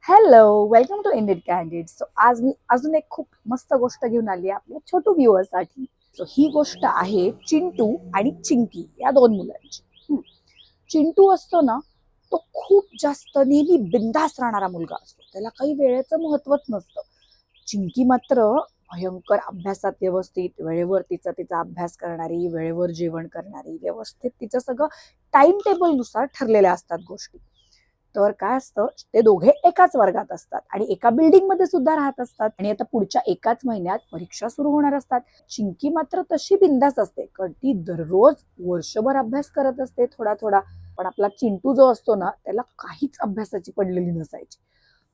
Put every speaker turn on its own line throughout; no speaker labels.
Hello, welcome to Indian candid. So आज मी अजून एक खूप मस्त गोष्ट घेऊन आली आहे आपल्या छोटू व्ह्युअर्ससाठी. सो ही गोष्ट आहे चिंटू आणि चिंकी या दोन मुलांची. चिंटू असतो ना, तो खूप जास्त नेहमी बिंदास राहणारा मुलगा असतो. त्याला काही वेळेचं महत्वच नसतं. चिंकी मात्र भयंकर अभ्यासात व्यवस्थित, वेळेवर तिचा तिचा अभ्यास करणारी, वेळेवर जेवण करणारी, व्यवस्थित तिचं सगळं टाइम टेबलनुसार ठरलेल्या असतात गोष्टी. तर काय असतं, ते दोघे एकाच वर्गात असतात आणि एका बिल्डिंग मध्ये सुद्धा राहत असतात आणि आता पुढच्या एकाच महिन्यात परीक्षा सुरू होणार असतात. चिंकी मात्र तशी बिंदास असते, कारण ती दररोज वर्षभर अभ्यास करत असते थोडा थोडा. पण आपला चिंटू जो असतो ना, त्याला काहीच अभ्यासाची पडलेली नसायची.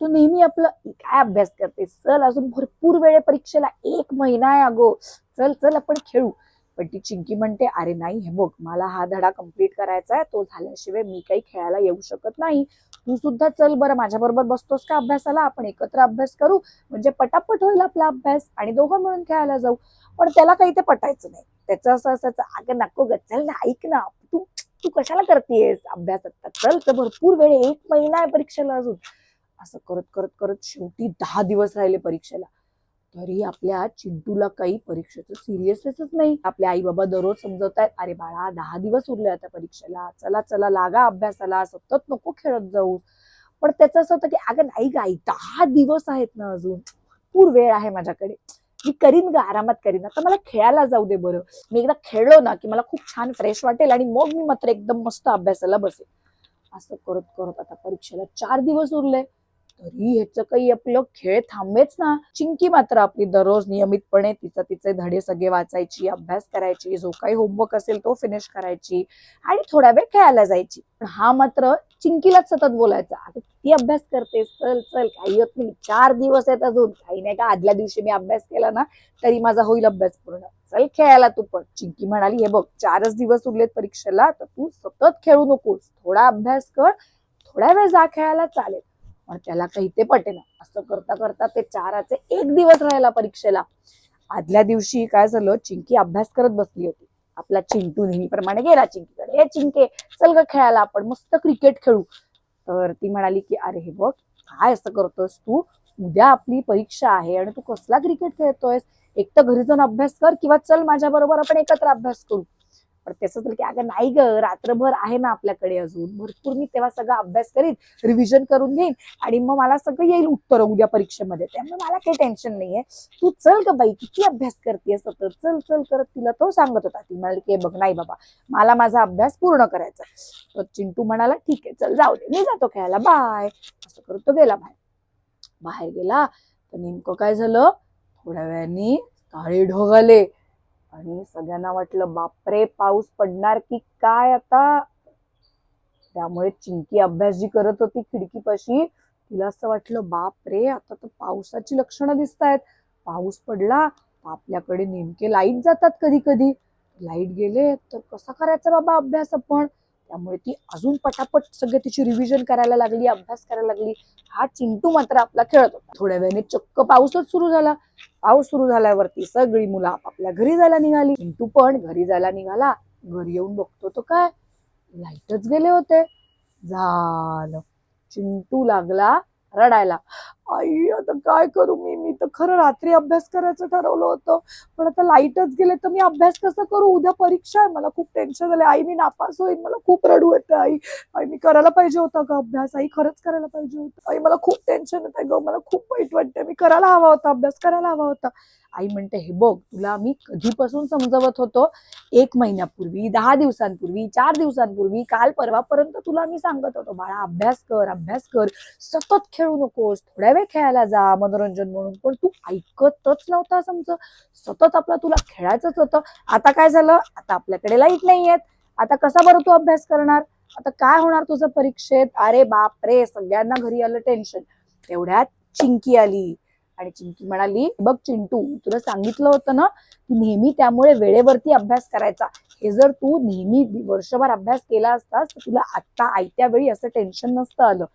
तो नेहमी आपलं काय अभ्यास करते, चल अजून भरपूर वेळ परीक्षेला, 1 महिना आहे अगो, चल चल आपण खेळू. पण ती चिंकी म्हणते, अरे नाही, हे बघ, मला हा धडा कंप्लीट करायचा आहे, तो झाल्याशिवाय मी काही खेळायला येऊ शकत नाही. तू सुद्धा चल बरं, माझ्या बरोबर बसतोस का अभ्यासाला, आपण एकत्र अभ्यास करू, म्हणजे पटापट होईल आपला अभ्यास आणि दोघं मिळून खेळायला जाऊ. पण त्याला काही ते पटायचं नाही. त्याचं असं असायचं, अगं नको ग, चल ना, ऐक ना, तू तू कशाला करतेस अभ्यास, आता चल तर भरपूर वेळ, 1 महिना आहे परीक्षेला अजून. असं करत करत करत शेवटी 10 दिवस राहिले परीक्षेला. तरी आपल्या चिंटूला काही परीक्षेचं सिरियसच नाही. आपले आई बाबा दररोज समजवतायत, अरे बाळा, 10 दिवस उरले आता परीक्षेला, चला चला लागा अभ्यासाला, सतत नको खेळत जाऊ. पण त्याचं असं होतं की, अगं नाही ग आई, 10 दिवस आहेत ना अजून, भरपूर वेळ आहे माझ्याकडे, मी करीन ग, आरामात करीन, आता मला खेळायला जाऊ दे बरं. मी एकदा खेळलो ना की मला खूप छान फ्रेश वाटेल आणि मग मी मात्र एकदम मस्त अभ्यासाला बसेल. असं करत करत आता परीक्षेला 4 दिवस उरले, तरी ह्याचं काही आपलं खेळ थांबेच ना. चिंकी मात्र आपली दररोज नियमितपणे तिचं तिचे धडे सगळे वाचायची, अभ्यास करायची, जो काही होमवर्क असेल तो फिनिश करायची आणि थोडा वेळ खेळायला जायची. पण हा मात्र चिंकीलाच सतत बोलायचा, आता किती अभ्यास करतेस, चल चल, काही होत नाही, 4 दिवस आहेत अजून, काही नाही का, आदल्या दिवशी मी अभ्यास केला ना तरी माझा होईल अभ्यास पूर्ण, चल खेळायला तू पण. चिंकी म्हणाली, हे बघ, 4च दिवस उरलेत परीक्षेला, तर तू सतत खेळू नकोस, थोडा अभ्यास कर, थोड्या वेळ जा खेळायला, चालेल. पण त्याला काही ते पटेना. असं करता करता ते 4चे 1 दिवस राहिला परीक्षेला. आदल्या दिवशी काय झालं, चिंकी अभ्यास करत बसली होती. आपला चिंटू नेहमीप्रमाणे गेला चिंकीकडे, हे चिंके, चल ग खेळायला, आपण मस्त क्रिकेट खेळू. तर ती म्हणाली की, अरे हे बघ, काय असं करतोस तू, उद्या आपली परीक्षा आहे आणि तू कसला क्रिकेट खेळतोयस, एक तर घरी जाऊन अभ्यास कर किंवा चल माझ्या बरोबर आपण एकत्र अभ्यास करू. पण त्याचं झालं की, अगं नाही ग, रात्रभर आहे ना आपल्याकडे अजून भरपूर, मी तेव्हा सगळा अभ्यास करीन, रिव्हिजन करून घेईन आणि मग मला सगळं येईल उत्तर उद्या परीक्षेमध्ये, त्यामुळे मला काही टेन्शन नाहीये. तू चल ग बाई, किती अभ्यास करते सतत, चल चल करत तिला तो सांगत होता. ती म्हणाली की, बघ नाही बाबा, मला माझा अभ्यास पूर्ण करायचा. तर चिंटू म्हणाला, ठीक आहे, चल जाऊ दे, मी जातो खेळायला, बाय. असं करत तो गेला बाहेर. बाहेर गेला तर नेमकं काय झालं, थोड्या वेळाने काळे ढग आले आणि सगळ्यांना वाटलं, बापरे, पाऊस पडणार की काय आता. त्यामुळे चिंकी अभ्यास जी करत होती खिडकीपाशी, तिला असं वाटलं, बापरे, आता तर पावसाची लक्षणं दिसत आहेत, पाऊस पडला आपल्याकडे नेमके लाईट जातात कधी कधी, लाईट गेले तर कसा करायचा बाबा अभ्यास आपण. त्यामुळे ती अजून पटापट सगळे तिची रिव्हिजन करायला लागली, अभ्यास करायला लागली. हा चिंटू मात्र आपला खेळत होता. थोड्या वेळाने चक्क पाऊसच सुरू झाला. पाऊस सुरू झाल्यावरती सगळी मुलं आपापल्या घरी जायला निघाली. चिंटू पण घरी जायला निघाला. घरी येऊन बघतो तो काय, लाईटच गेले होते. झालं, चिंटू लागला रडायला, आई आता काय करू, मी तर खरं रात्री अभ्यास करायचं ठरवलं होतं, पण आता लाईटच गेले तर मी अभ्यास कसं करू, उद्या परीक्षा आहे, मला खूप टेन्शन झालं, आई मी नापास होईल, मला खूप रडू येतं, आई आई मी करायला पाहिजे होता का अभ्यास, आई खरंच करायला पाहिजे होतं, आई मला खूप टेन्शन येत आहे ग, मला खूप वाईट वाटतंय, मी करायला हवा होता, अभ्यास करायला हवा होता. आई म्हणते, हे बघ, तुला मी कधीपासून समजवत होतो, 1 महिन्यापूर्वी, 10 दिवसांपूर्वी, 4 दिवसांपूर्वी, काल परवापर्यंत तुला मी सांगत होतो, बाळा अभ्यास कर, अभ्यास कर, सतत खेळू नकोस, थोड्या वेळ खेळायला जा मनोरंजन म्हणून. पण तू ऐकतच नव्हता समज, सतत आपला तुला खेळायचंच होतं. आता काय झालं, आता आपल्याकडे लाईट नाहीयेत, आता कसा बरं तू अभ्यास करणार, आता काय होणार तुझं परीक्षेत. अरे बाप रे, सगळ्यांना घरी आलं टेन्शन. तेवढ्यात चिंकी आली आणि चिंकी म्हणाली, बघ चिंटू, तुला सांगितलं होतं ना की नेहमी त्यामुळे वेळेवरती अभ्यास करायचा, हे जर तू नेहमी वर्षभर अभ्यास केला असतास तर तुला आता आयत्या वेळी असं टेन्शन नसतं आलं.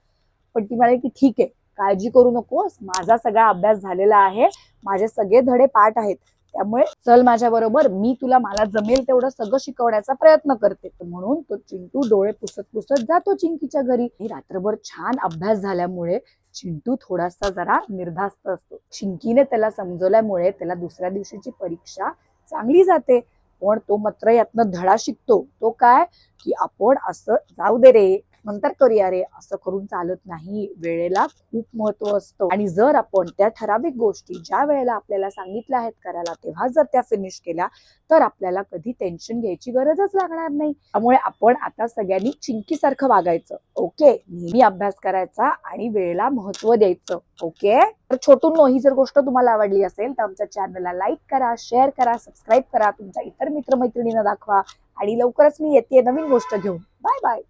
पण ती म्हणाली की, ठीक आहे, काळजी करू नकोस, माझा सगळा अभ्यास झालेला आहे, माझे सगळे धडे पाठ आहेत, त्यामुळे चल माझ्या बरोबर, मी तुला मला जमेल तेवढं सगळं शिकवण्याचा प्रयत्न करते. म्हणून तो चिंटू डोळे पुसत पुसत जातो चिंकीच्या घरी. रात्रभर छान अभ्यास झाल्यामुळे चिंटू थोडासा जरा निर्धास्त असतो. चिंकीने त्याला समजवल्यामुळे त्याला दुसऱ्या दिवशीची परीक्षा चांगली जाते. पण तो मात्र यातनं धडा शिकतो. तो काय की आपण असं जाऊ दे रे, नंतर करूया रे, असं करून चालत नाही. वेळेला खूप महत्व असतं आणि जर आपण त्या ठराविक गोष्टी ज्या वेळेला आपल्याला सांगितल्या आहेत करायला तेव्हा जर त्या फिनिश केल्या तर आपल्याला कधी टेन्शन घ्यायची गरजच लागणार नाही. त्यामुळे आपण आता सगळ्यांनी चिंकीसारखं वागायचं. ओके, नेहमी अभ्यास करायचा आणि वेळेला महत्व द्यायचं. ओके, तर छोटूंनो, ही जर गोष्ट तुम्हाला आवडली असेल तर आमच्या चॅनलला लाईक करा, शेअर करा, सबस्क्राईब करा, तुमच्या इतर मित्रमैत्रिणींना दाखवा आणि लवकरच मी येते नवीन गोष्ट घेऊन. Bye bye.